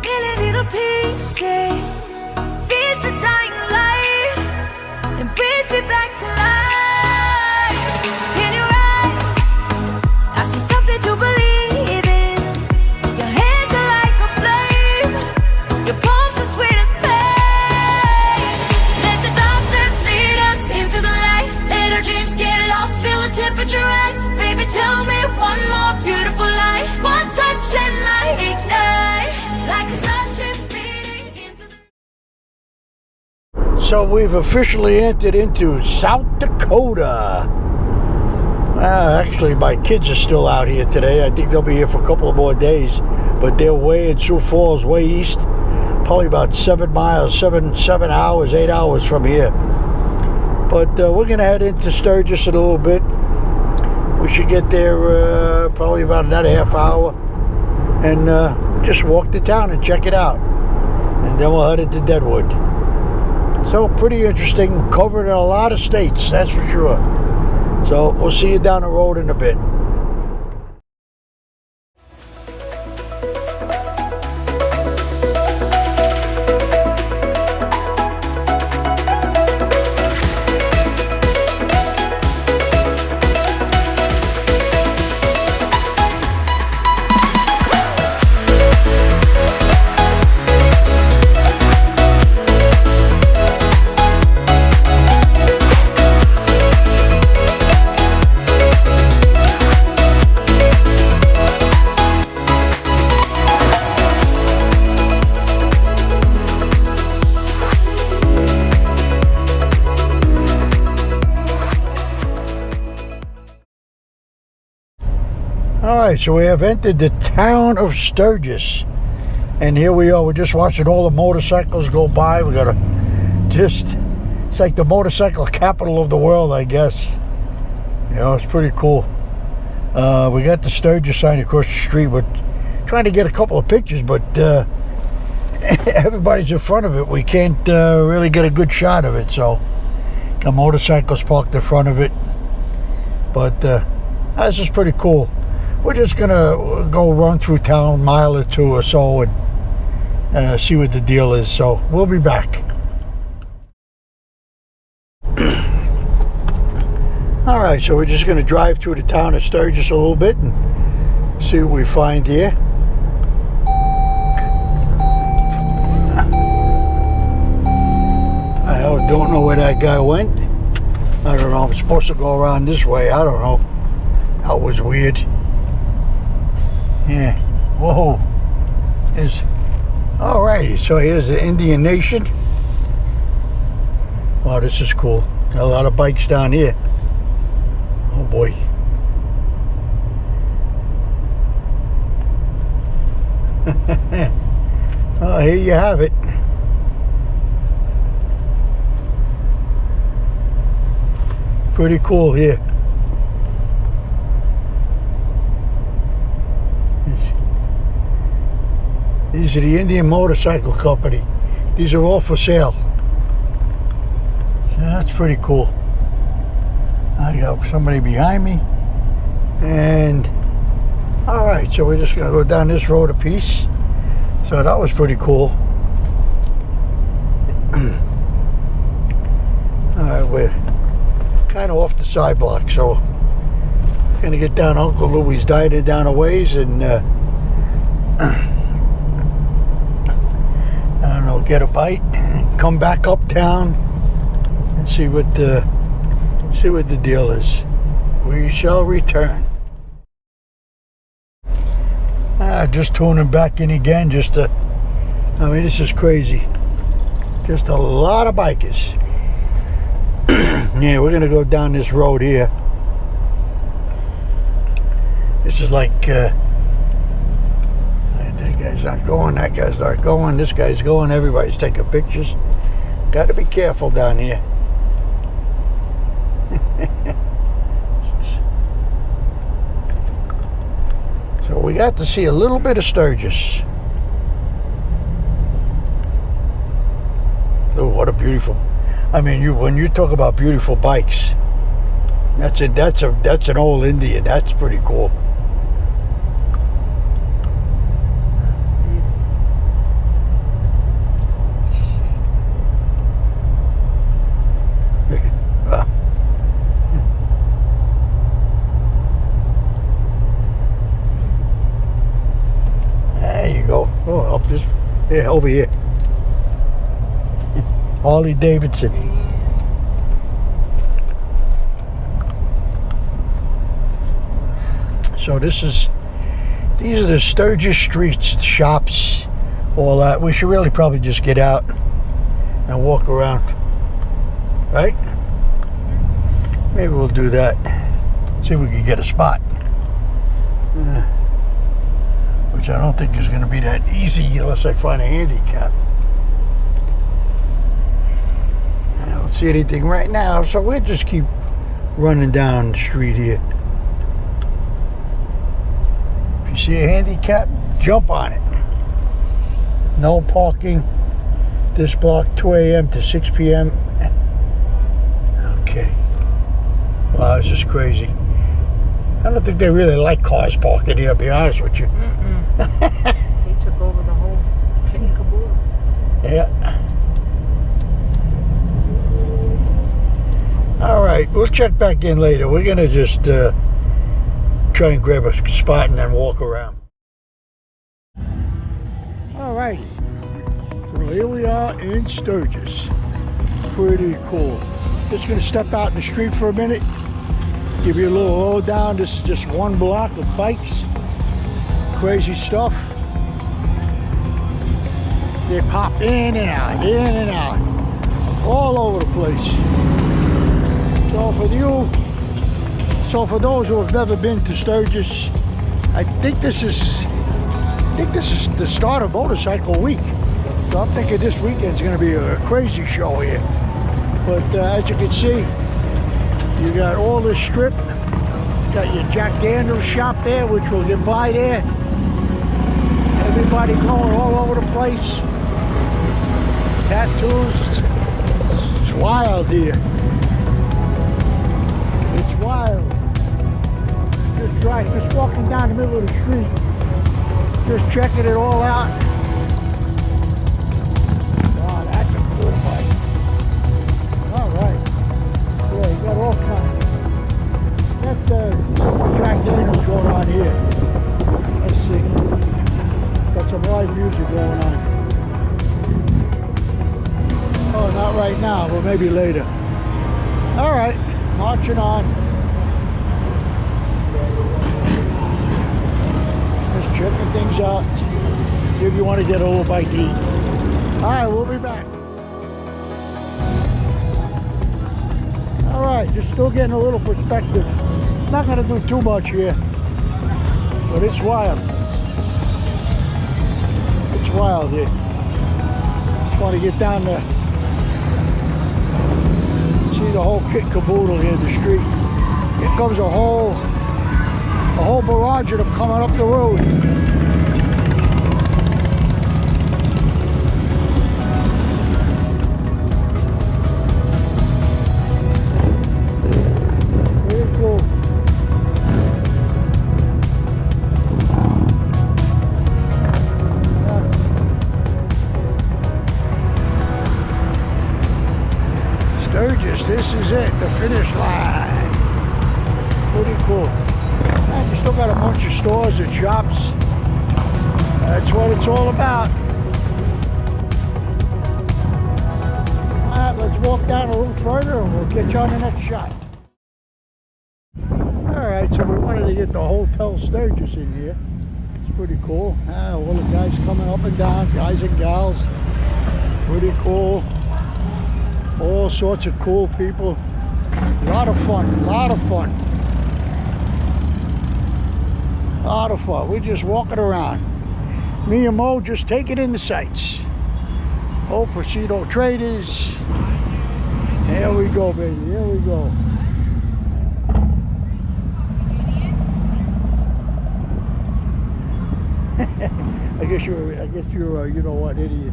million little pieces, feeds the dying light and brings me back to life. In your eyes, I see something to believe in. Your hands are like a flame, your palms are sweet as pain. Let the darkness lead us into the light. Let our dreams get lost, feel the temperature rise. Baby, tell me one more beautiful lie. One touch and I ignite like a starship speeding into the... So we've officially entered into South Dakota. Actually, my kids are still out here today. I think they'll be here for a couple of more days. But they're way in Sioux Falls, way east. Probably about 7 miles, 7 hours, 8 hours from here. But we're going to head into Sturgis in a little bit. We should get there probably about another half hour. And just walk the town and check it out. And then we'll head into Deadwood. So pretty interesting, covered in a lot of states, that's for sure. So we'll see you down the road in a bit. Alright, so we have entered the town of Sturgis. And here we are, we're just watching all the motorcycles go by. We gotta it's like the motorcycle capital of the world, I guess. You know, it's pretty cool. We got the Sturgis sign across the street. We're trying to get a couple of pictures, but everybody's in front of it. We can't really get a good shot of it, so the motorcycles parked in front of it. But this is pretty cool. We're just gonna go run through town, mile or two or so, and see what the deal is. So we'll be back. All right, so we're just gonna drive through the town of Sturgis a little bit and see what we find here. I don't know where that guy went. I don't know. I'm supposed to go around this way. I don't know. That was weird. Yeah. Whoa. Alrighty, so here's the Indian Nation. Wow, this is cool. Got a lot of bikes down here. Oh boy. Well, here you have it. Pretty cool here. These are the Indian Motorcycle Company. These are all for sale. So that's pretty cool. I got somebody behind me. And alright, so we're just gonna go down this road a piece. So that was pretty cool. Alright, we're kind of off the side block, so we're gonna get down Uncle Louie's Diner down a ways and I don't know, get a bite, come back uptown and see what the deal is. We shall return. Just tuning back in again, I mean, this is crazy. Just a lot of bikers. Yeah, we're gonna go down this road here. This is like that guy's not going, that guy's not going, this guy's going, everybody's taking pictures. Got to be careful down here. So we got to see a little bit of Sturgis. Oh, what a beautiful, I mean, when you talk about beautiful bikes, that's an old Indian. That's pretty cool. go. Oh, up this. Yeah, over here. Harley Davidson. So these are the Sturgis streets, shops, all that. We should really probably just get out and walk around, right? Maybe we'll do that. See if we can get a spot. Which I don't think is going to be that easy unless I find a handicap. I don't see anything right now, so we'll just keep running down the street here. If you see a handicap, jump on it. No parking. This block, 2 a.m. to 6 p.m. Okay. Wow, this is crazy. I don't think they really like cars parking here, to be honest with you. They took over the whole kit and caboodle. Yeah. All right, we'll check back in later. We're gonna just try and grab a spot and then walk around. All right, so here we are in Sturgis. Pretty cool. Just gonna step out in the street for a minute, give you a little lowdown. This is just one block of bikes. Crazy stuff. They pop in and out, all over the place. So for those who have never been to Sturgis, I think this is the start of motorcycle week. So I'm thinking this weekend's going to be a crazy show here. But as you can see, you got all this strip. Got your Jack Daniels shop there, which we'll get by there. Everybody going all over the place. Tattoos. It's wild here. It's wild. Just walking down the middle of the street. Just checking it all out. Wow, that's a cool bike. All right. Yeah, you got all kinds. That's Jack Daniels going on here. Let's see. Got some live music going on. Oh, not right now, but maybe later. All right, marching on. Just checking things out. See if you want to get a little bite to eat. All right, we'll be back. All right, just still getting a little perspective. Not going to do too much here, but it's wild. It's wild here. Just want to get down there. See the whole kit caboodle here in the street. Here comes a whole barrage of them coming up the road. Very cool. Sturgis, this is it, the finish line. Pretty cool. And you still got a bunch of stores and shops. That's what it's all about. Alright, let's walk down a little further and we'll get you on the next shot. Alright, so we wanted to get the Hotel Sturgis in here. It's pretty cool. All the guys coming up and down, guys and gals. Pretty cool. All sorts of cool people. A lot of fun, a lot of fun. A lot of fun. We're just walking around. Me and Mo just taking in the sights. Oh, Presido Traders. Here we go, baby. Here we go. I guess you're you know what, idiot.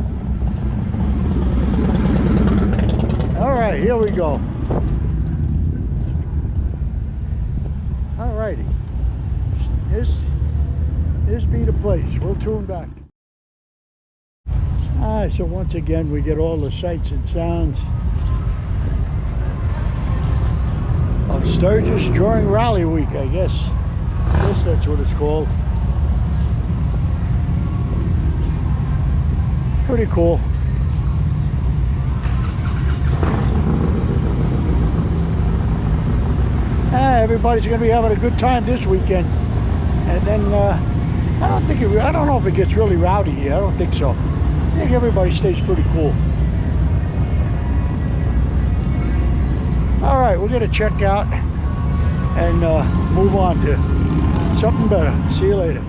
All right, here we go. All righty. This be the place. We'll tune back. All right, so once again, we get all the sights and sounds of Sturgis during Rally Week, I guess. I guess that's what it's called. pretty cool. Everybody's going to be having a good time this weekend. And then I don't know if it gets really rowdy here. I don't think so. I think everybody stays pretty cool. All right, we're going to check out and move on to something better. See you later.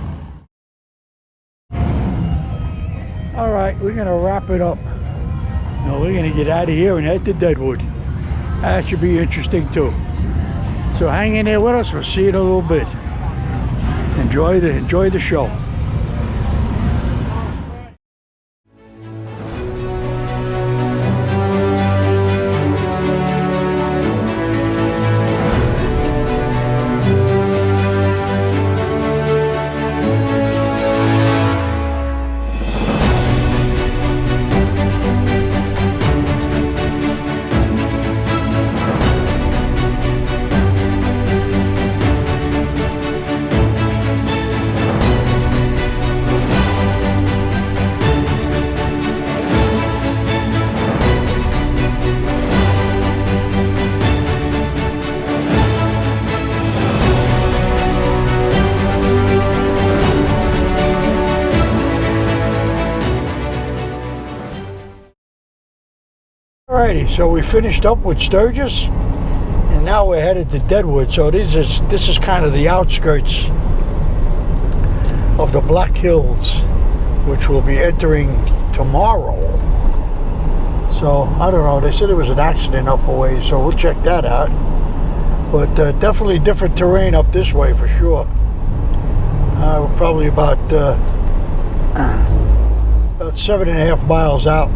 All right, we're going to wrap it up. No, we're going to get out of here and head to Deadwood. That should be interesting too. So hang in there with us. We'll see you in a little bit. Enjoy the show. Alrighty, so we finished up with Sturgis, and now we're headed to Deadwood. So this is kind of the outskirts of the Black Hills, which we'll be entering tomorrow. So I don't know. They said there was an accident up a way, so we'll check that out. But definitely different terrain up this way for sure. We're probably about 7.5 miles out.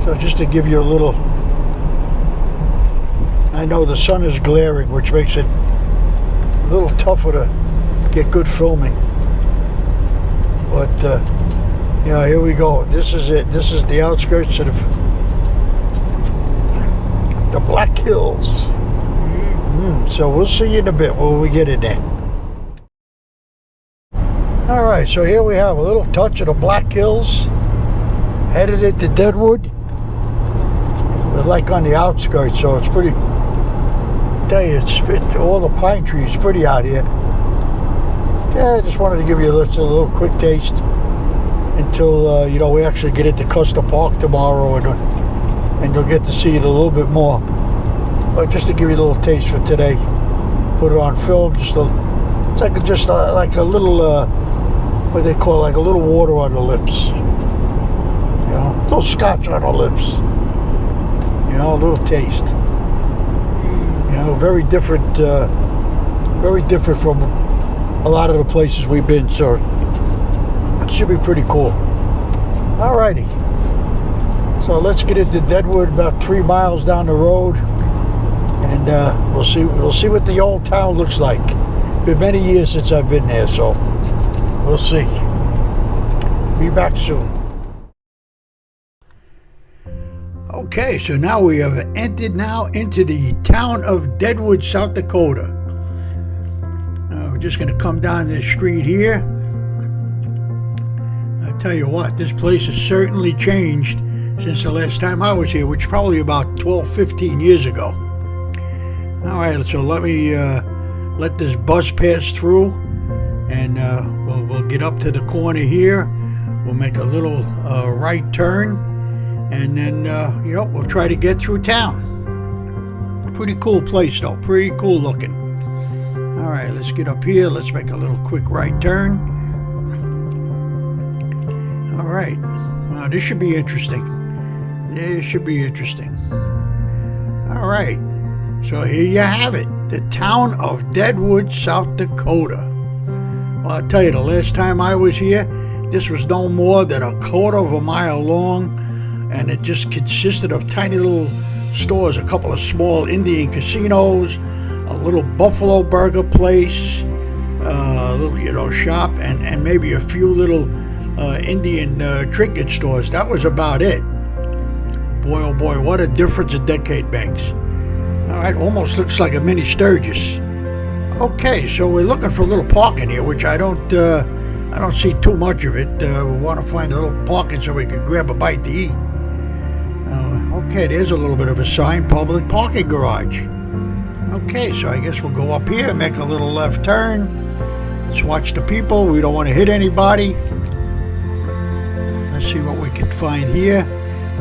So just to give you a little, I know the sun is glaring, which makes it a little tougher to get good filming. But yeah, here we go. This is it. This is the outskirts of the Black Hills. So we'll see you in a bit when we get in there. All right, so here we have a little touch of the Black Hills, headed into Deadwood. We're like on the outskirts, so it's pretty. Tell you, all the pine trees pretty out here. Yeah, I just wanted to give you a little quick taste until you know, we actually get into Custer Park tomorrow, and you'll get to see it a little bit more. But just to give you a little taste for today, put it on film. It's like a little what they call, like a little water on the lips. You know, a little scotch on the lips. You know, a little taste. You know, very different from a lot of the places we've been, so it should be pretty cool. Alrighty. So let's get into Deadwood, about 3 miles down the road, and we'll see what the old town looks like. Been many years since I've been there, so we'll see. Be back soon. Okay, so now we have entered into the town of Deadwood, South Dakota. We're just going to come down this street here. I tell you what, this place has certainly changed since the last time I was here, which is probably about 12-15 years ago. All right, so let me let this bus pass through, and we'll get up to the corner here. We'll make a little right turn. And then, you know, we'll try to get through town. Pretty cool place, though. Pretty cool looking. All right, let's get up here. Let's make a little quick right turn. All right. Wow, this should be interesting. This should be interesting. All right. So here you have it. The town of Deadwood, South Dakota. Well, I'll tell you, the last time I was here, this was no more than a quarter of a mile long. And it just consisted of tiny little stores, a couple of small Indian casinos, a little Buffalo Burger place, a little, you know, shop, and maybe a few little Indian trinket stores. That was about it. Boy, oh boy, what a difference a decade makes. All right, almost looks like a mini Sturgis. Okay, so we're looking for a little parking here, which I don't I don't see too much of it. We want to find a little parking so we can grab a bite to eat. Okay, there's a little bit of a sign, public parking garage. Okay, so I guess we'll go up here, make a little left turn. Let's watch the people. We don't want to hit anybody. Let's see what we can find here.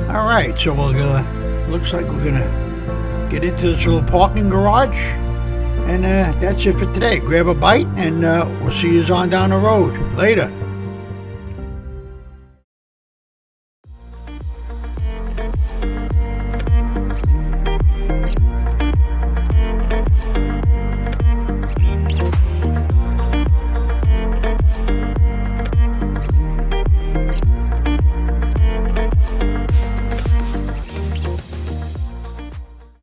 All right, so we'll looks like we're gonna get into this little parking garage, and that's it for today. Grab a bite, and we'll see you on down the road later.